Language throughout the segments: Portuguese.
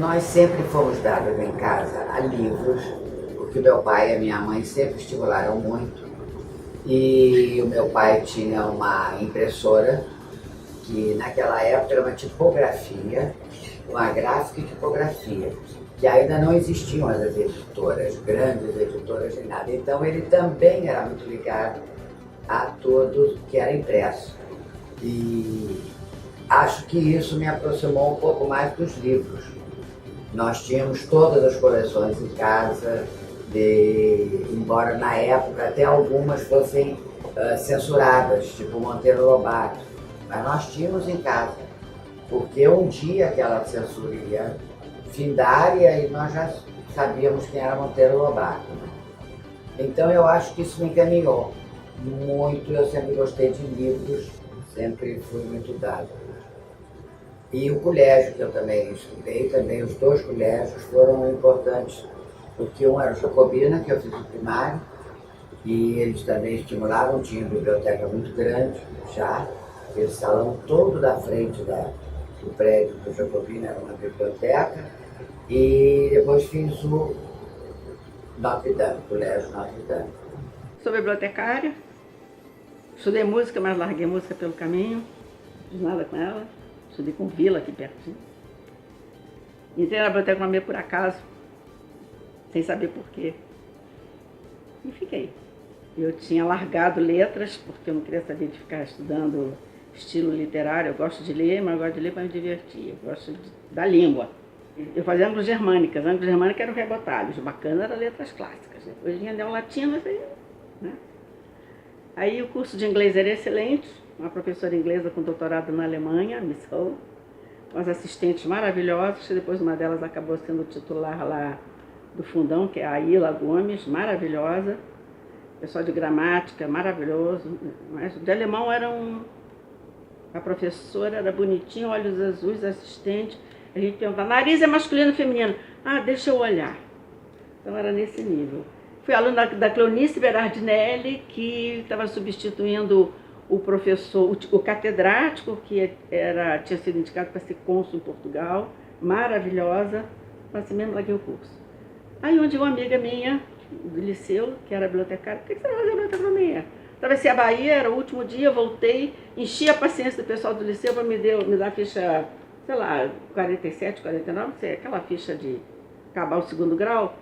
Nós sempre fomos dados em casa a livros, porque meu pai e a minha mãe sempre estimularam muito. E o meu pai tinha uma impressora, que naquela época era uma tipografia, uma gráfica e tipografia, que ainda não existiam as editoras, grandes editoras nem nada. Então ele também era muito ligado a tudo que era impresso. E acho que isso me aproximou um pouco mais dos livros. Nós tínhamos todas as coleções em casa, embora na época até algumas fossem censuradas, tipo Monteiro Lobato, mas nós tínhamos em casa, porque um dia aquela censura ia findar e aí nós já sabíamos quem era Monteiro Lobato. Né? Então eu acho que isso me encaminhou muito, eu sempre gostei de livros, sempre fui muito dado. E o colégio que eu também estudei, também os dois colégios foram importantes, porque um era o Jacobina, que eu fiz o primário, e eles também estimulavam, tinha uma biblioteca muito grande já, aquele salão todo da frente do prédio do Jacobina era uma biblioteca, e depois fiz o Notre Dame, o colégio Notre Dame. Sou bibliotecária, estudei música, mas larguei música pelo caminho, não fiz nada com ela. Estudei com Vila aqui pertinho. Entrei na biblioteconomia por acaso, sem saber porquê. E fiquei. Eu tinha largado letras, porque eu não queria saber de ficar estudando estilo literário. Eu gosto de ler, mas eu gosto de ler para me divertir. Eu gosto da língua. Eu fazia anglo-germânicas. Anglo-germânica era o rebotalho. O bacana era letras clássicas. Depois vinha neolatinas, né? Aí o curso de inglês era excelente. Uma professora inglesa com doutorado na Alemanha, Miss Hull, com as assistentes maravilhosas, que depois uma delas acabou sendo titular lá do fundão, que é a Ila Gomes, maravilhosa. Pessoal de gramática, maravilhoso. Mas de alemão a professora era bonitinha, olhos azuis, assistente. A gente perguntava, nariz é masculino ou feminino? Ah, deixa eu olhar. Então era nesse nível. Fui aluna da Cleonice Berardinelli, que estava substituindo o professor, o catedrático, que tinha sido indicado para ser cônsul em Portugal, maravilhosa, mas assim mesmo larguei o curso. Aí onde uma amiga minha, do liceu, que era bibliotecária, por que você vai fazer biblioteconomia? Atravessei a Bahia, era o último dia, voltei, enchi a paciência do pessoal do liceu para me dar a ficha, sei lá, 47, 49, não sei, aquela ficha de acabar o segundo grau.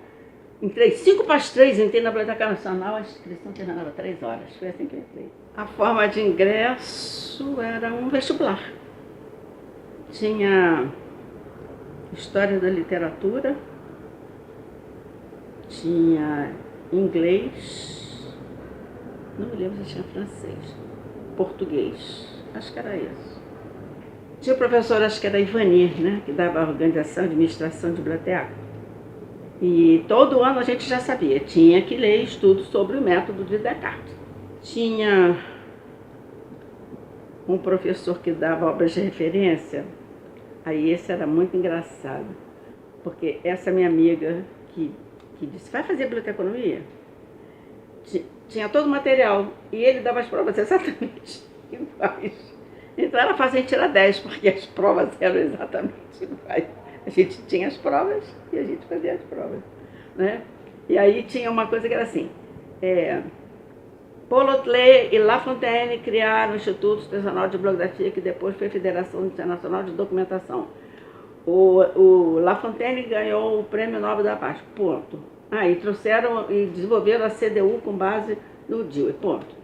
Entrei 5 para as 3, entrei na Biblioteca Nacional, a inscrição terminava 3 horas, foi assim que eu entrei. A forma de ingresso era um vestibular. Tinha História da Literatura, tinha inglês, não me lembro se tinha francês, português, acho que era isso. Tinha o professor, acho que era Ivani, né, que dava organização, administração de biblioteca. E todo ano a gente já sabia, tinha que ler estudos sobre o método de Descartes. Tinha um professor que dava obras de referência, aí esse era muito engraçado, porque essa minha amiga que disse, vai fazer biblioteconomia? Tinha todo o material, e ele dava as provas exatamente iguais. Então era fácil a gente tirar 10, porque as provas eram exatamente iguais. A gente tinha as provas e a gente fazia as provas, né? E aí tinha uma coisa que era assim, Paul Otlet e La Fontaine criaram o Instituto Nacional de Bibliografia, que depois foi a Federação Internacional de Documentação. O La Fontaine ganhou o Prêmio Nobel da Paz, ponto. E trouxeram e desenvolveram a CDU com base no Dewey, ponto.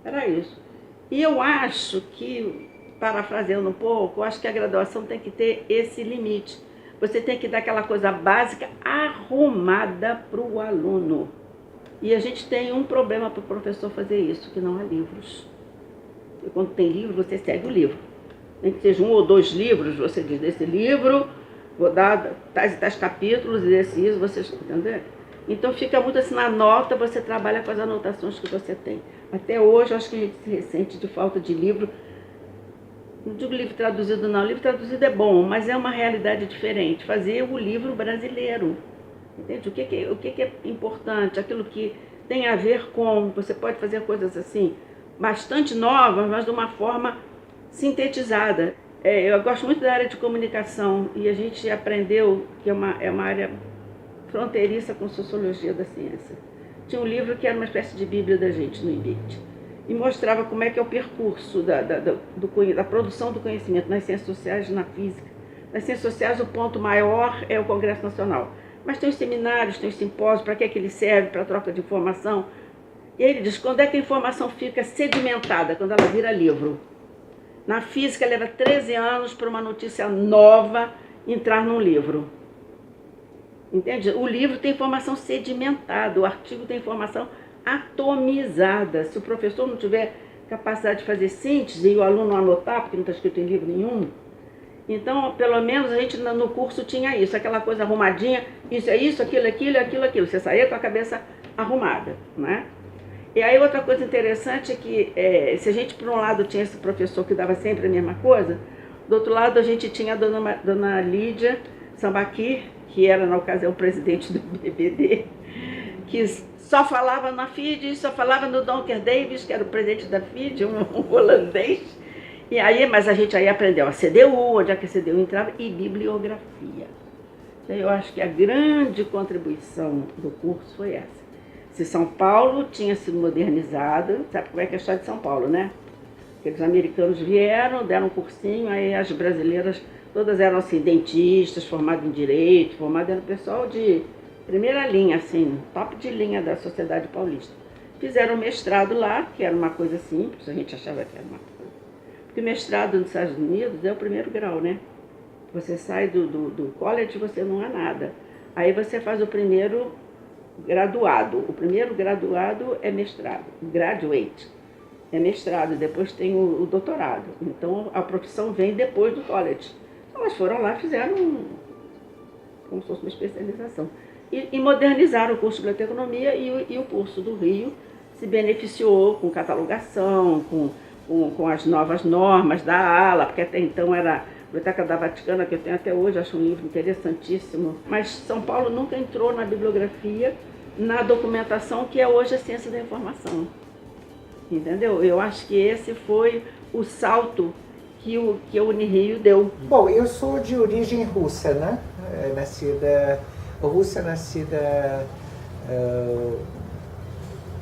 Era isso. E eu acho que, parafraseando um pouco, eu acho que a graduação tem que ter esse limite. Você tem que dar aquela coisa básica arrumada para o aluno. E a gente tem um problema para o professor fazer isso, que não há livros. E quando tem livro, você segue o livro. Nem que seja 1 ou 2 livros, você diz, desse livro, vou dar tais e tais capítulos, e desse isso, vocês entendeu? Então fica muito assim, na nota você trabalha com as anotações que você tem. Até hoje, eu acho que a gente se ressente de falta de livro. Não digo livro traduzido não, livro traduzido é bom, mas é uma realidade diferente. Fazer o livro brasileiro, entende? O que é importante, aquilo que tem a ver com, você pode fazer coisas assim, bastante novas, mas de uma forma sintetizada. Eu gosto muito da área de comunicação e a gente aprendeu que é uma área fronteiriça com sociologia da ciência. Tinha um livro que era uma espécie de bíblia da gente no IBIT e mostrava como é que é o percurso da produção do conhecimento nas ciências sociais e na física. Nas ciências sociais o ponto maior é o Congresso Nacional, mas tem os seminários, tem os simpósios, para que ele serve? Para a troca de informação. E ele diz, quando é que a informação fica sedimentada? Quando ela vira livro. Na física leva 13 anos para uma notícia nova entrar num livro. Entende? O livro tem informação sedimentada, o artigo tem informação atomizada. Se o professor não tiver capacidade de fazer síntese e o aluno não anotar, porque não está escrito em livro nenhum, então, pelo menos, a gente no curso tinha isso, aquela coisa arrumadinha, isso é isso, aquilo, aquilo, aquilo, aquilo. Você saía com a cabeça arrumada, né? E aí outra coisa interessante é que, se a gente, por um lado, tinha esse professor que dava sempre a mesma coisa, do outro lado a gente tinha a dona Lídia Sambaqui, que era, na ocasião, presidente do BBD, que só falava na FIDE, só falava no Donker Davis, que era o presidente da FIDE, um holandês. E aí, mas a gente aí aprendeu a CDU, onde é que a CDU entrava, e bibliografia. Então, eu acho que a grande contribuição do curso foi essa. Se São Paulo tinha sido modernizado, sabe como é que é a história de São Paulo, né? Aqueles americanos vieram, deram um cursinho, aí as brasileiras todas eram assim, dentistas, formadas em direito, eram pessoal de primeira linha, assim, top de linha da sociedade paulista. Fizeram mestrado lá, que era uma coisa simples, a gente achava que era uma coisa. Porque o mestrado nos Estados Unidos é o primeiro grau, né? Você sai do college, você não há nada. Aí você faz o primeiro graduado. O primeiro graduado é mestrado, graduate. É mestrado, depois tem o doutorado. Então a profissão vem depois do college. Então, elas foram lá, fizeram como se fosse uma especialização. E modernizaram o curso de biblioteconomia e o curso do Rio se beneficiou com catalogação, com as novas normas da ALA, porque até então era a Biblioteca da Vaticana, que eu tenho até hoje, acho um livro interessantíssimo. Mas São Paulo nunca entrou na bibliografia, na documentação, que é hoje a ciência da informação. Entendeu? Eu acho que esse foi o salto que a Unirio deu. Bom, eu sou de origem russa, né? Nascida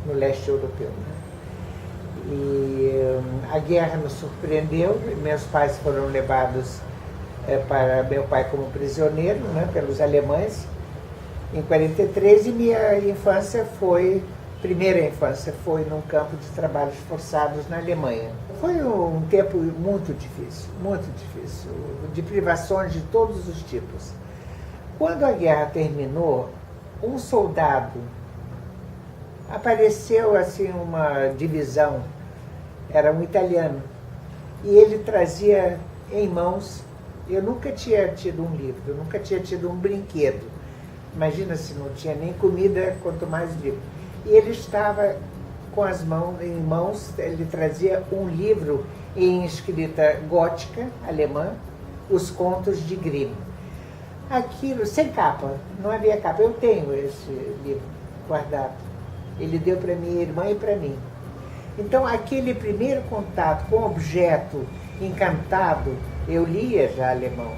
no leste europeu. Né? E a guerra nos surpreendeu, meus pais foram levados para meu pai como prisioneiro, né, pelos alemães, em 43, e minha primeira infância foi num campo de trabalhos forçados na Alemanha. Foi um tempo muito difícil, de privações de todos os tipos. Quando a guerra terminou, um soldado apareceu assim uma divisão, era um italiano, e ele trazia em mãos, eu nunca tinha tido um livro, eu nunca tinha tido um brinquedo, imagina se não tinha nem comida, quanto mais livro. E ele estava com as mãos em mãos, ele trazia um livro em escrita gótica, alemã, Os Contos de Grimm. Aquilo, sem capa, não havia capa, eu tenho esse livro guardado. Ele deu para minha irmã e para mim. Então, aquele primeiro contato com o objeto encantado, eu lia já alemão,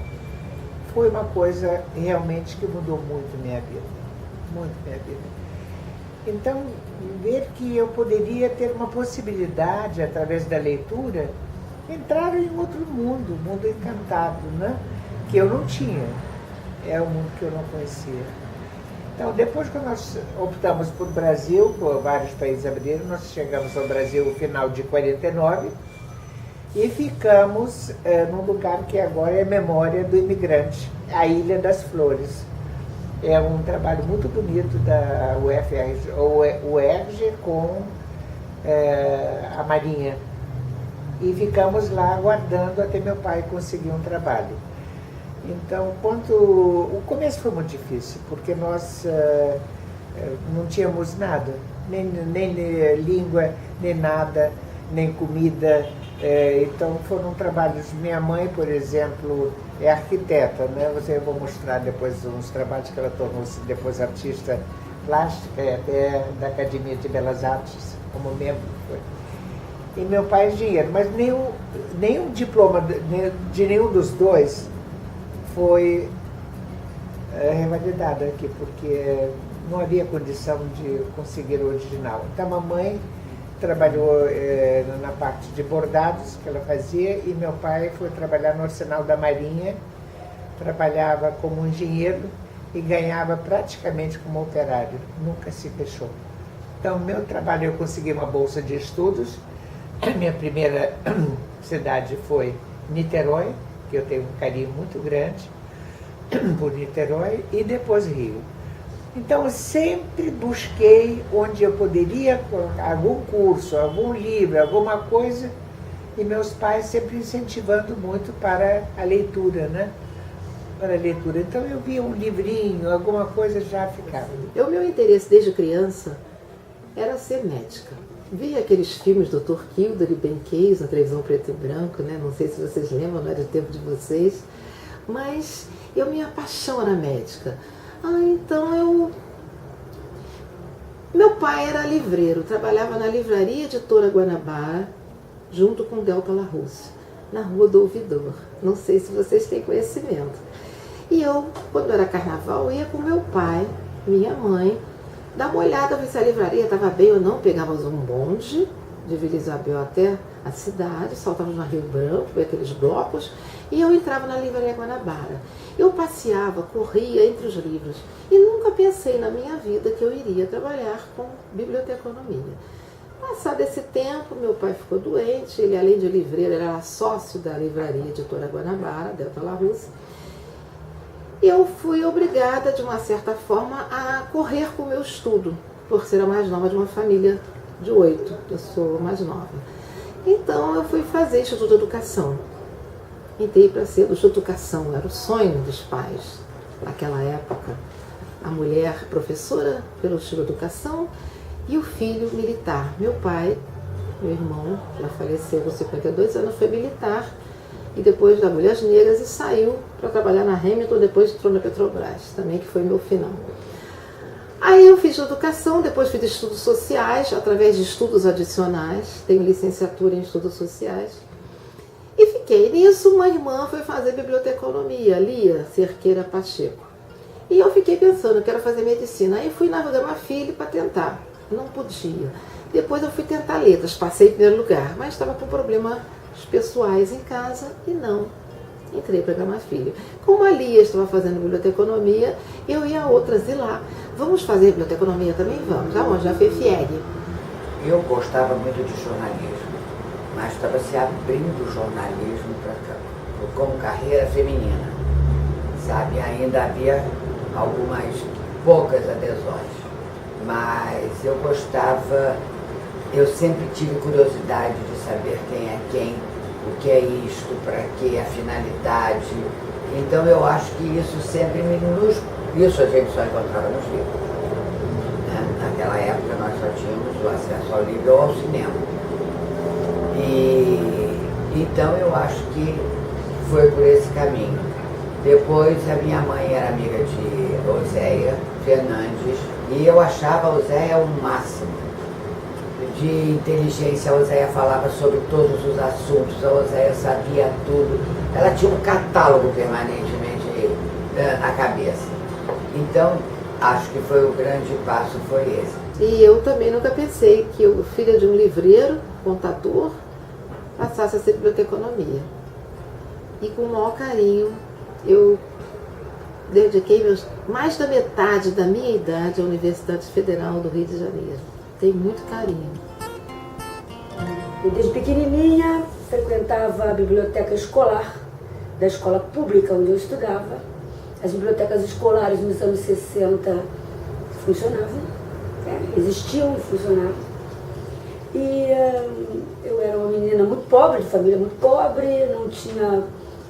foi uma coisa realmente que mudou muito minha vida. Muito minha vida. Então, ver que eu poderia ter uma possibilidade, através da leitura, entrar em outro mundo, mundo encantado, né? Que eu não tinha. É um mundo que eu não conhecia. Então, depois que nós optamos por Brasil, por vários países abriram, nós chegamos ao Brasil no final de 49 e ficamos num lugar que agora é memória do imigrante, a Ilha das Flores. É um trabalho muito bonito da UERJ com a Marinha. E ficamos lá aguardando até meu pai conseguir um trabalho. Então, o começo foi muito difícil, porque nós não tínhamos nada, nem língua, nem nada, nem comida. Então, foram trabalhos. Minha mãe, por exemplo, é arquiteta, né? Eu vou mostrar depois uns trabalhos que ela tornou-se depois artista plástica, até da Academia de Belas Artes, como membro. e meu pai engenheiro, mas nenhum diploma de nenhum dos dois foi revalidado aqui, porque não havia condição de conseguir o original. Então, a mamãe trabalhou na parte de bordados que ela fazia, e meu pai foi trabalhar no Arsenal da Marinha, trabalhava como engenheiro e ganhava praticamente como operário, nunca se queixou. Então, meu trabalho, eu consegui uma bolsa de estudos. A minha primeira cidade foi Niterói, que eu tenho um carinho muito grande por Niterói, e depois Rio. Então, eu sempre busquei onde eu poderia colocar algum curso, algum livro, alguma coisa, e meus pais sempre incentivando muito para a leitura, né? Para a leitura. Então, eu via um livrinho, alguma coisa, já ficava. O meu interesse desde criança era ser médica. Vi aqueles filmes do Dr. Kildare e Ben Case na televisão preto e branco, né? Não sei se vocês lembram, não é do tempo de vocês, mas minha paixão era médica. Meu pai era livreiro, trabalhava na livraria Editora Guanabara, junto com Delta La Russa, na Rua do Ouvidor. Não sei se vocês têm conhecimento. E eu, quando era carnaval, ia com meu pai, minha mãe, dar uma olhada, ver se a livraria estava bem ou não. Pegávamos um bonde de Vila Isabel até a cidade, saltávamos na Rio Branco, ver aqueles blocos, e eu entrava na livraria Guanabara. Eu passeava, corria entre os livros, e nunca pensei na minha vida que eu iria trabalhar com biblioteconomia. Passado esse tempo, meu pai ficou doente, ele, além de livreiro, era sócio da livraria Editora Guanabara, Delta La Russa. Eu fui obrigada, de uma certa forma, a correr com o meu estudo, por ser a mais nova de uma família de 8, eu sou a mais nova. Então, eu fui fazer Instituto de Educação. Entrei para ser do Instituto de Educação, era o sonho dos pais naquela época. A mulher professora pelo Instituto de Educação e o filho militar. Meu pai, meu irmão, já faleceu com 52 anos, foi militar, e depois da Mulheres Negras, e saiu para trabalhar na Hamilton, depois entrou na Petrobras, também, que foi meu final. Aí eu fiz educação, depois fiz estudos sociais, através de estudos adicionais, tenho licenciatura em estudos sociais, e fiquei nisso. Uma irmã foi fazer biblioteconomia, Lia Cerqueira Pacheco, e eu fiquei pensando, quero fazer medicina. Aí fui na Gama Filho para tentar, não podia. Depois eu fui tentar letras, passei em primeiro lugar, mas estava com problemas pessoais em casa e não entrei para Gama Filho. Como a Lia estava fazendo biblioteconomia, eu ia a outras ir lá. Vamos fazer biblioteconomia também? Vamos. Aonde? Já fez FIEG. Eu gostava muito de jornalismo, mas estava se abrindo o jornalismo como carreira feminina, sabe? Ainda havia algumas poucas adesões, mas eu gostava, eu sempre tive curiosidade de saber quem é quem, o que é isto, para que, a finalidade. Então eu acho que isso sempre isso a gente só encontrava nos livros. Né? Naquela época nós só tínhamos o acesso ao livro ou ao cinema. E então eu acho que foi por esse caminho. Depois a minha mãe era amiga de Oséia Fernandes, e eu achava a Oséia o máximo de inteligência. A Oséia falava sobre todos os assuntos, a Oséia sabia tudo, ela tinha um catálogo permanentemente na cabeça. Então, acho que foi o grande passo, foi esse. E eu também nunca pensei que eu, filha de um livreiro, contador, passasse a ser biblioteconomia. E com o maior carinho, eu dediquei mais da metade da minha idade à Universidade Federal do Rio de Janeiro. Tenho muito carinho. Eu, desde pequenininha, frequentava a biblioteca escolar da escola pública onde eu estudava. As bibliotecas escolares nos anos 60 funcionavam, existiam e funcionavam. E eu era uma menina muito pobre, de família muito pobre,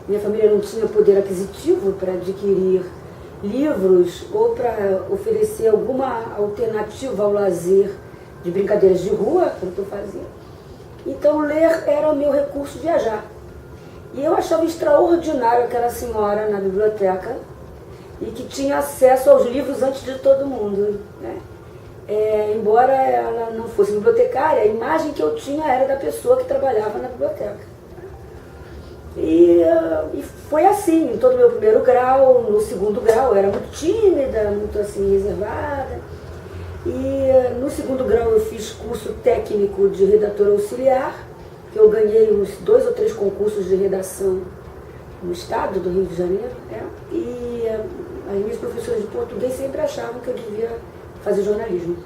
minha família não tinha poder aquisitivo para adquirir livros ou para oferecer alguma alternativa ao lazer de brincadeiras de rua, como eu fazia. Então ler era o meu recurso, viajar. E eu achava extraordinário aquela senhora na biblioteca e que tinha acesso aos livros antes de todo mundo, né? embora ela não fosse bibliotecária, a imagem que eu tinha era da pessoa que trabalhava na biblioteca. E foi assim, em todo o meu primeiro grau. No segundo grau eu era muito tímida, muito assim, reservada. E no segundo grau eu fiz curso técnico de redatora auxiliar, que eu ganhei uns 2 ou 3 concursos de redação no estado do Rio de Janeiro. E as minhas professoras de português sempre achavam que eu devia fazer jornalismo.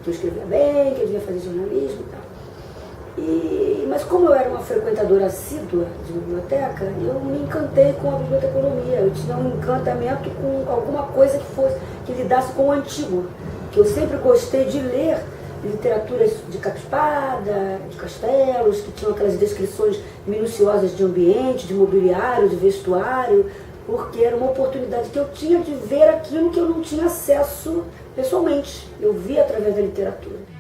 Que eu escrevia bem, que eu devia fazer jornalismo e tal. Mas como eu era uma frequentadora assídua de biblioteca, eu me encantei com a biblioteconomia. Eu tinha um encantamento com alguma coisa que lidasse com o antigo. Que eu sempre gostei de ler literaturas de capa-espada, de castelos, que tinham aquelas descrições minuciosas de ambiente, de mobiliário, de vestuário, porque era uma oportunidade que eu tinha de ver aquilo que eu não tinha acesso pessoalmente. Eu via através da literatura.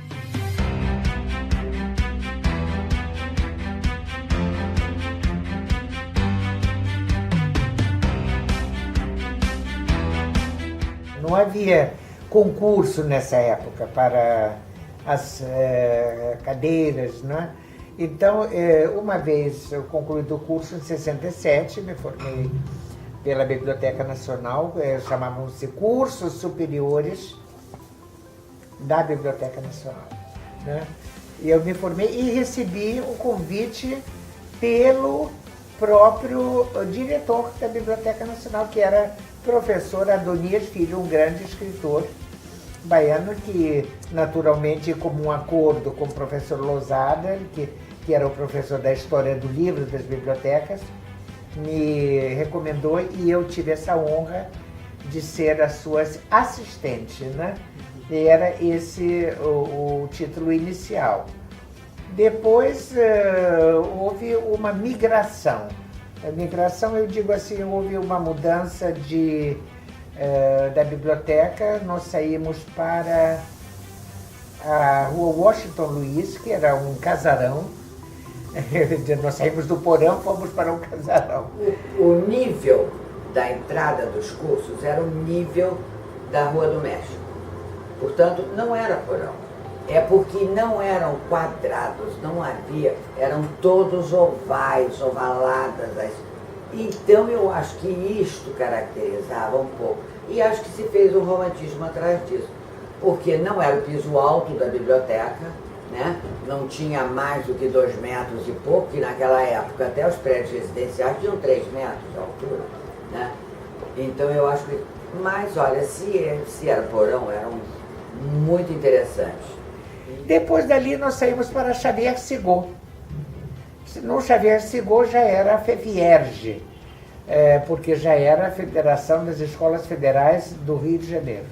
Não havia concurso nessa época para as cadeiras, né? Então, uma vez eu concluí o curso em 67, me formei pela Biblioteca Nacional, chamavam-se Cursos Superiores da Biblioteca Nacional, né? E eu me formei e recebi um convite pelo próprio diretor da Biblioteca Nacional, que era professor Adonias Filho, um grande escritor baiano, que naturalmente, como um acordo com o professor Lousada, que era o professor da História do Livro das bibliotecas, me recomendou e eu tive essa honra de ser a sua assistente, né? E era esse o título inicial. Depois houve uma migração. A migração, eu digo assim, houve uma mudança da biblioteca. Nós saímos para a rua Washington Luiz, que era um casarão. Nós saímos do porão, fomos para um casarão. O nível da entrada dos cursos era o nível da Rua do México. Portanto, não era porão. É porque não eram quadrados, não havia, eram todos ovais, ovaladas. Então eu acho que isto caracterizava um pouco. E acho que se fez um romantismo atrás disso. Porque não era o piso alto da biblioteca, né? Não tinha mais do que 2 metros e pouco, que naquela época até os prédios residenciais tinham 3 metros de altura, né? Então eu acho que... Mas olha, se era porão, eram muito interessantes. Depois dali nós saímos para Xavier Sigaud. No Xavier Sigaud já era a FEVIERGE, porque já era a Federação das Escolas Federais do Rio de Janeiro.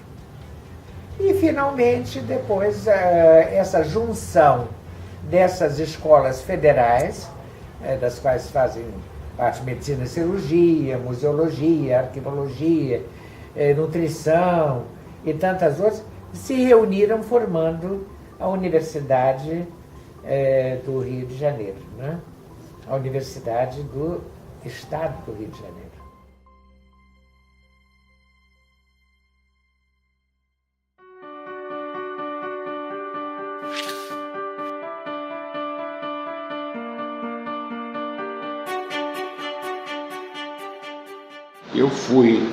E finalmente, depois, essa junção dessas escolas federais, das quais fazem parte medicina e cirurgia, museologia, arquivologia, nutrição e tantas outras, se reuniram formando a Universidade do Rio de Janeiro, né? A Universidade do Estado do Rio de Janeiro. Eu fui,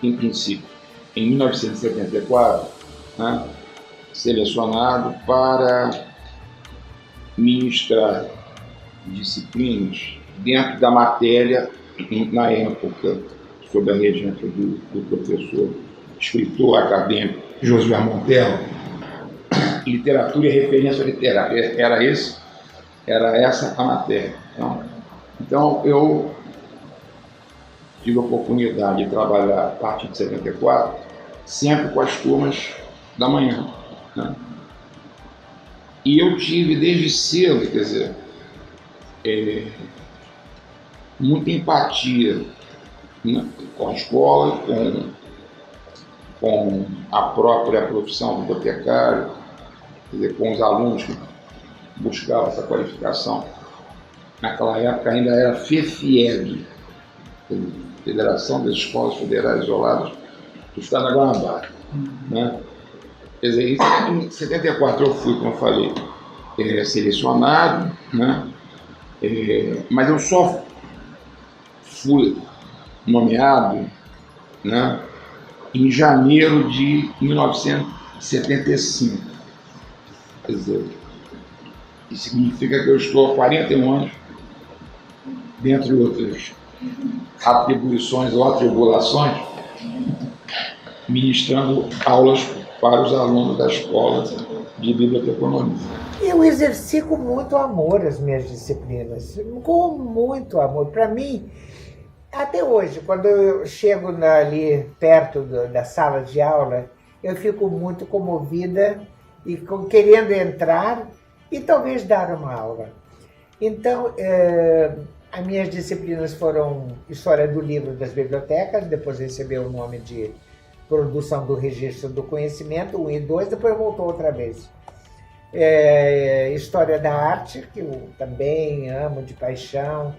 em princípio, em 1974, né, selecionado para ministrar disciplinas dentro da matéria, na época, sob a regência do professor, escritor acadêmico Josué Montello, literatura e referência literária. Era essa a matéria. Então eu tive a oportunidade de trabalhar a partir de 74, sempre com as turmas da manhã, né? E eu tive desde cedo, quer dizer, muita empatia, né, com a escola, com a própria profissão do bibliotecário, quer dizer, com os alunos que buscavam essa qualificação. Naquela época ainda era FEFIEG, Federação das Escolas Federais Isoladas do Estado da Guanabara, né? Quer dizer, em 74 eu fui, como eu falei, selecionado, né? Mas eu só fui nomeado, né, em janeiro de 1975. Quer dizer, isso significa que eu estou há 41 anos, dentre outras atribuições ou atribulações, ministrando aulas para os alunos da escola de biblioteconomia. Eu exerci com muito amor as minhas disciplinas, com muito amor. Para mim, até hoje, quando eu chego ali perto da sala de aula, eu fico muito comovida e querendo entrar e talvez dar uma aula. Então, as minhas disciplinas foram História do Livro das Bibliotecas, depois recebeu o nome de Produção do Registro do Conhecimento, 1 e 2, depois voltou outra vez. História da Arte, que eu também amo de paixão,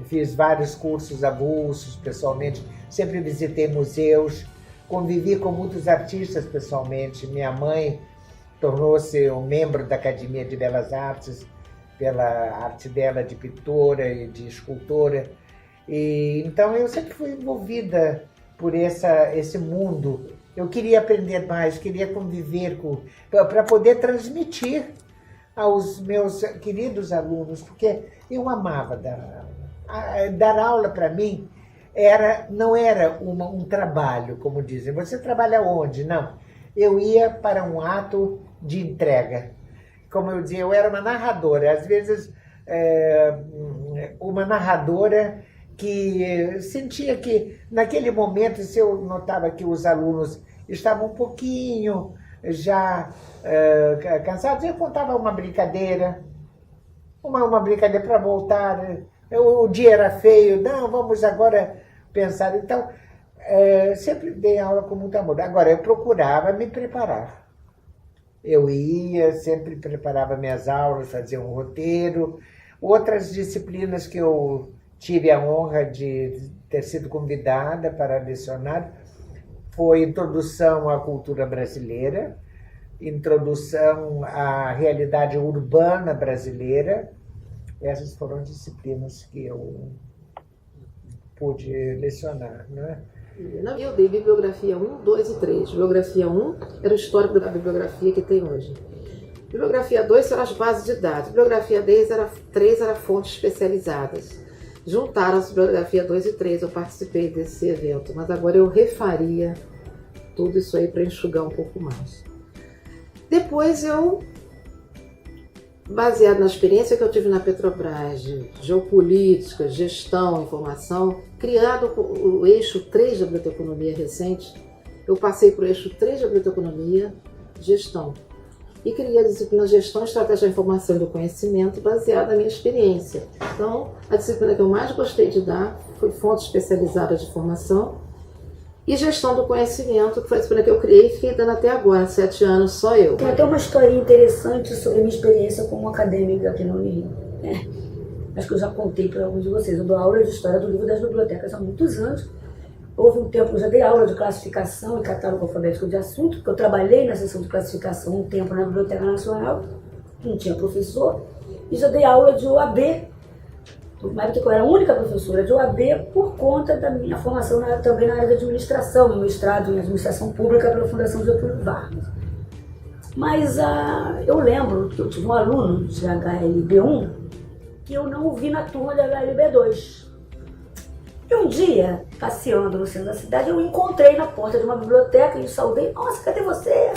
fiz vários cursos avulsos pessoalmente, sempre visitei museus, convivi com muitos artistas pessoalmente. Minha mãe tornou-se um membro da Academia de Belas Artes, pela arte dela de pintora e de escultora. Então eu sempre fui envolvida por esse mundo. Eu queria aprender mais, queria conviver para poder transmitir aos meus queridos alunos, porque eu amava dar aula. Dar aula para mim não era um trabalho, como dizem. Você trabalha onde? Não. Eu ia para um ato de entrega. Como eu dizia, eu era uma narradora. Às vezes, uma narradora que sentia que, naquele momento, se eu notava que os alunos estavam um pouquinho já cansados, eu contava uma brincadeira, uma brincadeira para voltar. O dia era feio, não, vamos agora pensar. Então, sempre dei aula com muito amor. Agora, eu procurava me preparar. Eu ia, sempre preparava minhas aulas, fazia um roteiro. Outras disciplinas que eu tive a honra de ter sido convidada para lecionar foi Introdução à Cultura Brasileira, Introdução à Realidade Urbana Brasileira. Essas foram disciplinas que eu pude lecionar, né? Eu dei bibliografia 1, 2 e 3. Bibliografia 1 era o histórico da bibliografia que tem hoje. Bibliografia 2 eram as bases de dados. Bibliografia 3 era fontes especializadas. Juntaram-se bibliografia 2 e 3. Eu participei desse evento, mas agora eu refaria tudo isso aí para enxugar um pouco mais. Depois eu, baseado na experiência que eu tive na Petrobras, de geopolítica, gestão, informação, criado o eixo 3 da biblioteconomia recente, eu passei para o eixo 3 da biblioteconomia, gestão. E criei a disciplina Gestão, Estratégia da Informação e do Conhecimento, baseada na minha experiência. Então, a disciplina que eu mais gostei de dar foi Fontes Especializadas de Formação e Gestão do Conhecimento, que foi a disciplina que eu criei e fiquei dando até agora, 7 anos, só eu. Tem até uma historinha interessante sobre a minha experiência como acadêmica aqui na Unirio. Acho que eu já contei para alguns de vocês. Eu dou aula de História do Livro das Bibliotecas há muitos anos. Houve um tempo que eu já dei aula de classificação e catálogo alfabético de assunto, porque eu trabalhei na seção de classificação um tempo na Biblioteca Nacional, não tinha professor, e já dei aula de OAB, uma época que eu era a única professora de OAB, por conta da minha formação também na área de administração, meu mestrado em administração pública pela Fundação Getúlio Vargas. Mas eu lembro que eu tive um aluno de HLB1 que eu não o vi na turma de HLB2. E um dia, passeando no centro da cidade, eu o encontrei na porta de uma biblioteca e o saudei. Nossa, cadê você?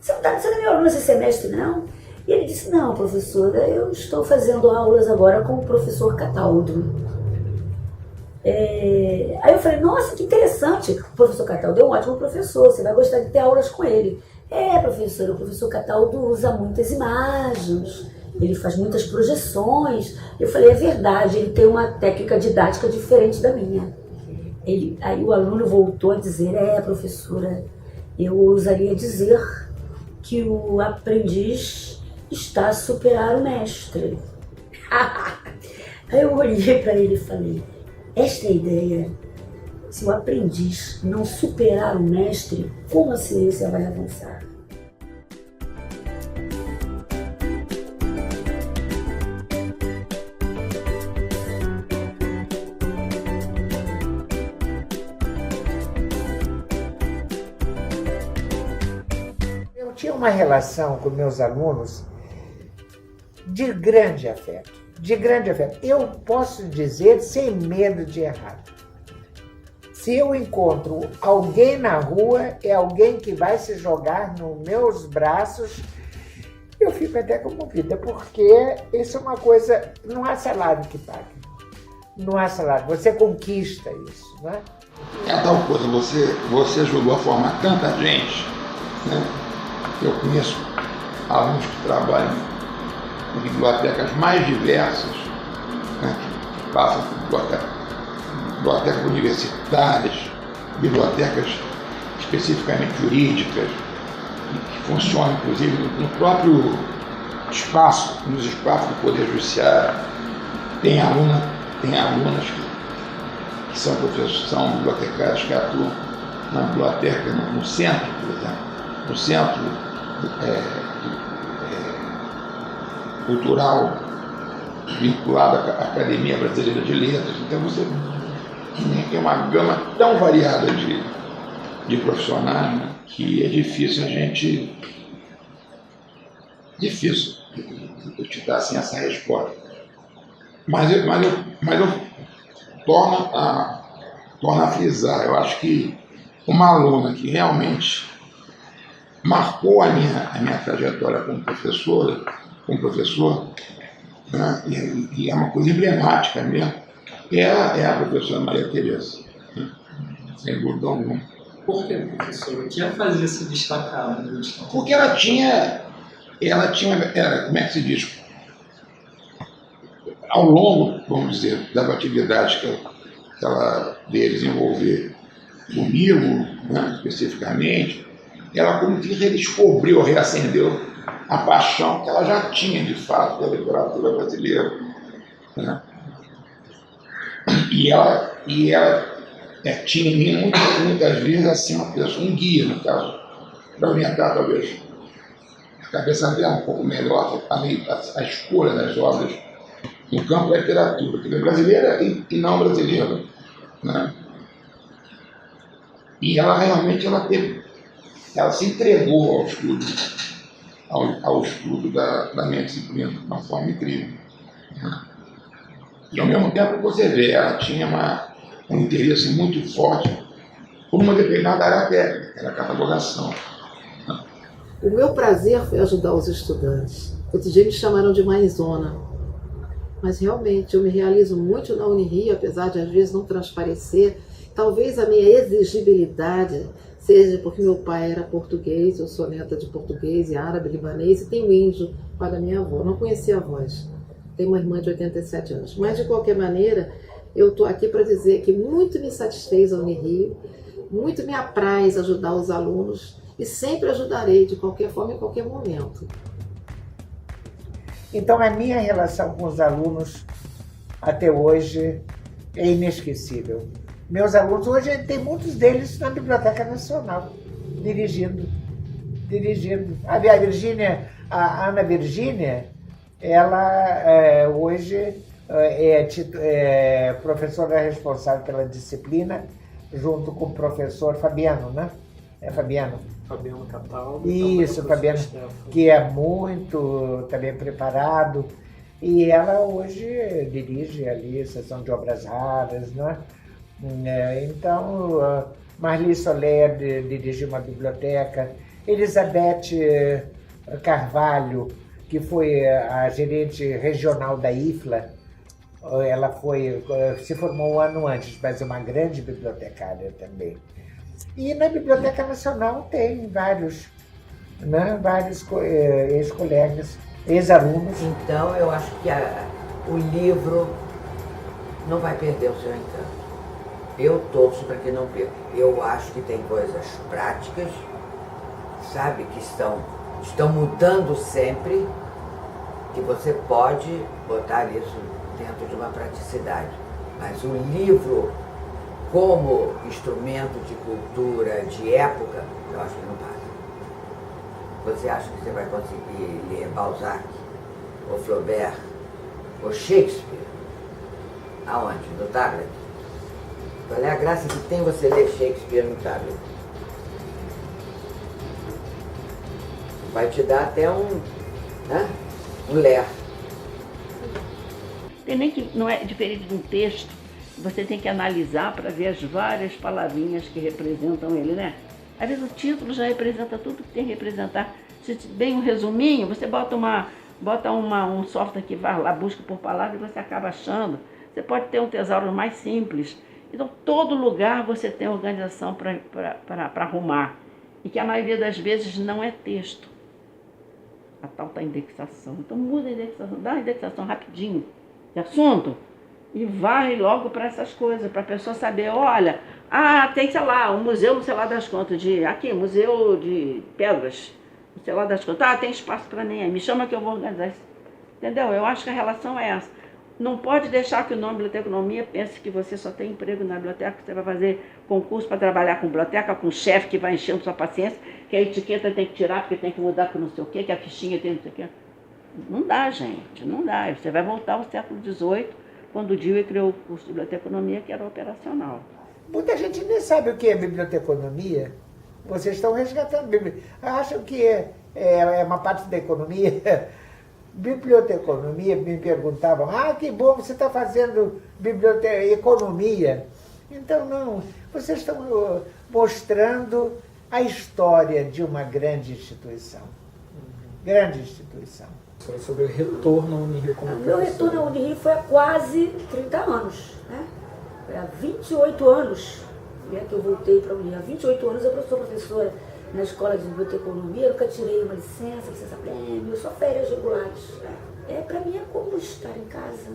Você não é meu aluno esse semestre, não? E ele disse, não, professora, eu estou fazendo aulas agora com o professor Cataldo. Aí eu falei, nossa, que interessante. O professor Cataldo é um ótimo professor, você vai gostar de ter aulas com ele. Professora, o professor Cataldo usa muitas imagens, ele faz muitas projeções. Eu falei, é verdade, ele tem uma técnica didática diferente da minha. Aí o aluno voltou a dizer, professora, eu ousaria dizer que o aprendiz está a superar o mestre. Aí eu olhei para ele e falei, esta é a ideia. Se o aprendiz não superar o mestre, como a ciência vai avançar? uma relação com meus alunos de grande afeto, de grande afeto. Eu posso dizer sem medo de errar. Se eu encontro alguém na rua, é alguém que vai se jogar nos meus braços, eu fico até comovida, porque isso é uma coisa, não há salário que pague. Não há salário, você conquista isso, não é? É tal coisa, você ajudou a formar tanta gente, né? Eu conheço alunos que trabalham em bibliotecas mais diversas, né? Que passam por bibliotecas universitárias, bibliotecas especificamente jurídicas, que funcionam inclusive no próprio espaço, nos espaços do Poder Judiciário. Tem alunas que são professores, são bibliotecários que atuam na biblioteca, no centro, por exemplo, no centro cultural vinculado à Academia Brasileira de Letras. Então você tem uma gama tão variada de profissionais, né, que é difícil eu te dar assim, essa resposta. Mas eu torno a frisar. Eu acho que uma aluna que realmente marcou a minha trajetória como professor, né, e é uma coisa emblemática mesmo, é a professora Maria Tereza, né, sem dúvida alguma. Por que, professor? O que a fazia se destacar? Porque ela tinha, como é que se diz? Ao longo, vamos dizer, das atividades que ela veio desenvolver comigo, né, especificamente, ela como que redescobriu, reacendeu a paixão que ela já tinha, de fato, pela literatura brasileira, né? E ela tinha em mim muitas vezes assim, uma pessoa, um guia, no caso, para orientar talvez a cabeça dela um pouco melhor a escolha das obras no campo da literatura, que é brasileira e não brasileira, né? E ela realmente ela se entregou ao estudo da minha disciplina de uma forma incrível, né? E ao mesmo tempo você vê, ela tinha um interesse muito forte por uma determinada área técnica, que era a catalogação. O meu prazer foi ajudar os estudantes. Outro dia me chamaram de mãezona. Mas realmente eu me realizo muito na Unirio, apesar de às vezes não transparecer. Talvez a minha exigibilidade seja porque meu pai era português, eu sou neta de português e árabe, libanês, e tenho índio para minha avó. Não conhecia avós. Tenho uma irmã de 87 anos. Mas de qualquer maneira, eu estou aqui para dizer que muito me satisfez a Unirio, muito me apraz ajudar os alunos e sempre ajudarei de qualquer forma, em qualquer momento. Então, a minha relação com os alunos, até hoje, é inesquecível. Meus alunos, hoje, tem muitos deles na Biblioteca Nacional, dirigindo. A Ana Virgínia, ela hoje é professora responsável pela disciplina, junto com o professor Fabiano, né? É Fabiano? Fabiano Cataldo. Isso, Fabiano, que é muito também preparado. E ela hoje dirige ali a seção de obras raras, né? Então, Marli Soler dirige uma biblioteca. Elizabeth Carvalho, que foi a gerente regional da IFLA, ela se formou um ano antes, mas é uma grande bibliotecária também. E na Biblioteca Nacional tem vários ex-colegas, ex-alunos. Então, eu acho que o livro não vai perder o seu encanto. Eu torço para que não perca. Eu acho que tem coisas práticas, sabe, que estão mudando sempre, que você pode botar isso dentro de uma praticidade. Mas o livro, como instrumento de cultura, de época, eu acho que não passa. Você acha que você vai conseguir ler Balzac, ou Flaubert, ou Shakespeare? Aonde? No tablet? Qual é a graça que tem você ler Shakespeare no tablet? Vai te dar até um, né? Um ler. Tem nem que, não é diferente de um texto, você tem que analisar para ver as várias palavrinhas que representam ele, né? Às vezes o título já representa tudo que tem que representar. Se bem um resuminho, você bota um software que vai lá, busca por palavra e você acaba achando. Você pode ter um tesouro mais simples. Então, todo lugar você tem organização para arrumar. E que a maioria das vezes não é texto. A tal da indexação. Então, muda a indexação, dá uma indexação rapidinho de assunto e vai logo para essas coisas, para a pessoa saber, olha, tem, sei lá, um museu, não sei lá das contas, aqui, museu de pedras, não sei lá das contas, tem espaço para mim, me chama que eu vou organizar isso. Entendeu? Eu acho que a relação é essa. Não pode deixar que o nome biblioteconomia pense que você só tem emprego na biblioteca, que você vai fazer concurso para trabalhar com biblioteca, com chefe que vai enchendo sua paciência, que a etiqueta tem que tirar porque tem que mudar para não sei o quê, que a fichinha tem não sei o quê. Não dá, gente, não dá. Você vai voltar ao século XVIII, quando o Dewey criou o curso de biblioteconomia, que era operacional. Muita gente nem sabe o que é biblioteconomia. Vocês estão resgatando. Acham que é uma parte da economia. Biblioteconomia, me perguntavam, que bom, você está fazendo economia. Então, não, vocês estão mostrando a história de uma grande instituição. Grande instituição. Sobre o retorno à Unirio como professor. Meu retorno à Unirio foi há quase 30 anos. Né? Foi há 28 anos que eu voltei para a Unirio. Há 28 anos eu sou professora na escola de biblioteconomia, eu nunca tirei uma licença prêmio, só férias regulares. Para mim é como estar em casa.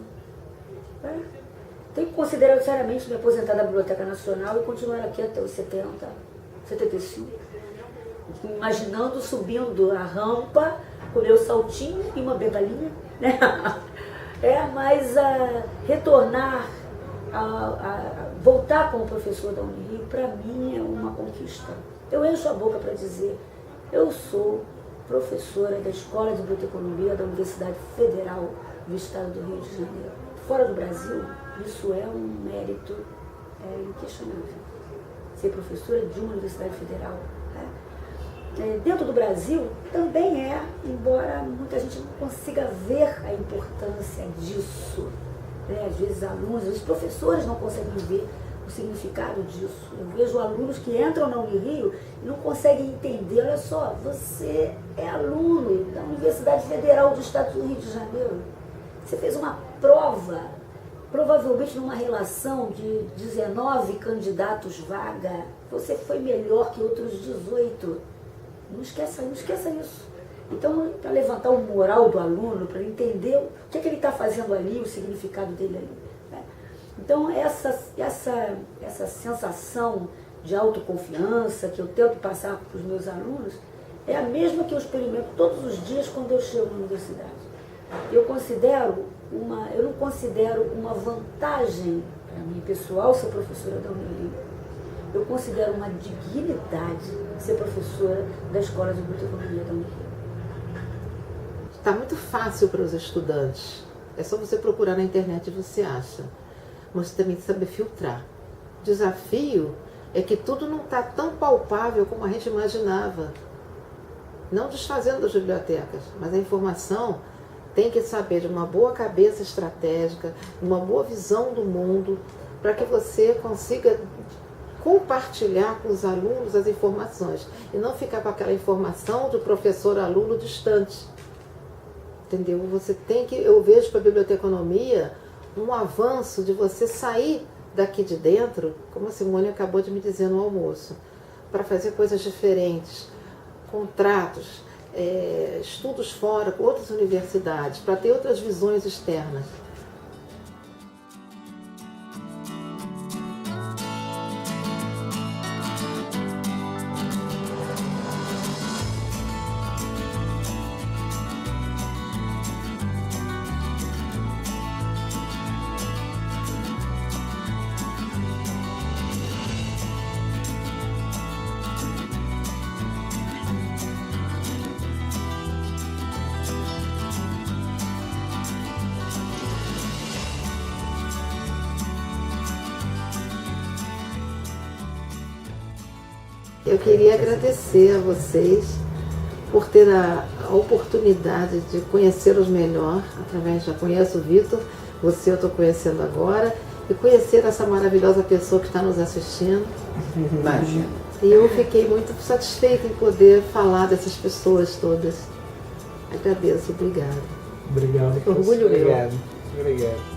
Tenho que considerar seriamente me aposentar da Biblioteca Nacional e continuar aqui até os 70, 75. Imaginando subindo a rampa com meu saltinho e uma bengalinha. Né? Mas retornar, voltar como professor da Unirio, para mim é uma conquista. Eu encho a boca para dizer, eu sou professora da Escola de Biblioteconomia da Universidade Federal do Estado do Rio de Janeiro. Fora do Brasil, isso é um mérito inquestionável. Ser professora de uma universidade federal. Dentro do Brasil, também embora muita gente não consiga ver a importância disso. Às vezes alunos, os professores não conseguem ver o significado disso. Eu vejo alunos que entram na Unirio e não conseguem entender. Olha só, você é aluno da Universidade Federal do Estado do Rio de Janeiro. Você fez uma prova, provavelmente numa relação de 19 candidatos vaga. Você foi melhor que outros 18. Não esqueça isso. Então, para levantar o moral do aluno, para ele entender o que ele está fazendo ali, o significado dele ali. Então, essa sensação de autoconfiança que eu tento passar para os meus alunos é a mesma que eu experimento todos os dias quando eu chego na universidade. Eu não considero uma vantagem para mim pessoal ser professora da Unirio. Eu considero uma dignidade ser professora da Escola de Biblioteconomia da Unirio. Está muito fácil para os estudantes. É só você procurar na internet e você acha. Mas também saber filtrar. O desafio é que tudo não está tão palpável como a gente imaginava. Não desfazendo as bibliotecas, mas a informação tem que saber de uma boa cabeça estratégica, uma boa visão do mundo, para que você consiga compartilhar com os alunos as informações e não ficar com aquela informação do professor-aluno distante. Entendeu? Você tem que, eu vejo para a biblioteconomia um avanço de você sair daqui de dentro, como a Simone acabou de me dizer no almoço, para fazer coisas diferentes, contratos, estudos fora, com outras universidades, para ter outras visões externas. Eu queria agradecer a vocês por ter a oportunidade de conhecê-los melhor, através, já conheço o Vitor, você eu estou conhecendo agora, e conhecer essa maravilhosa pessoa que está nos assistindo. Imagina. E eu fiquei muito satisfeita em poder falar dessas pessoas todas. Agradeço, obrigada. Obrigado. Orgulho meu. Obrigado. Obrigado.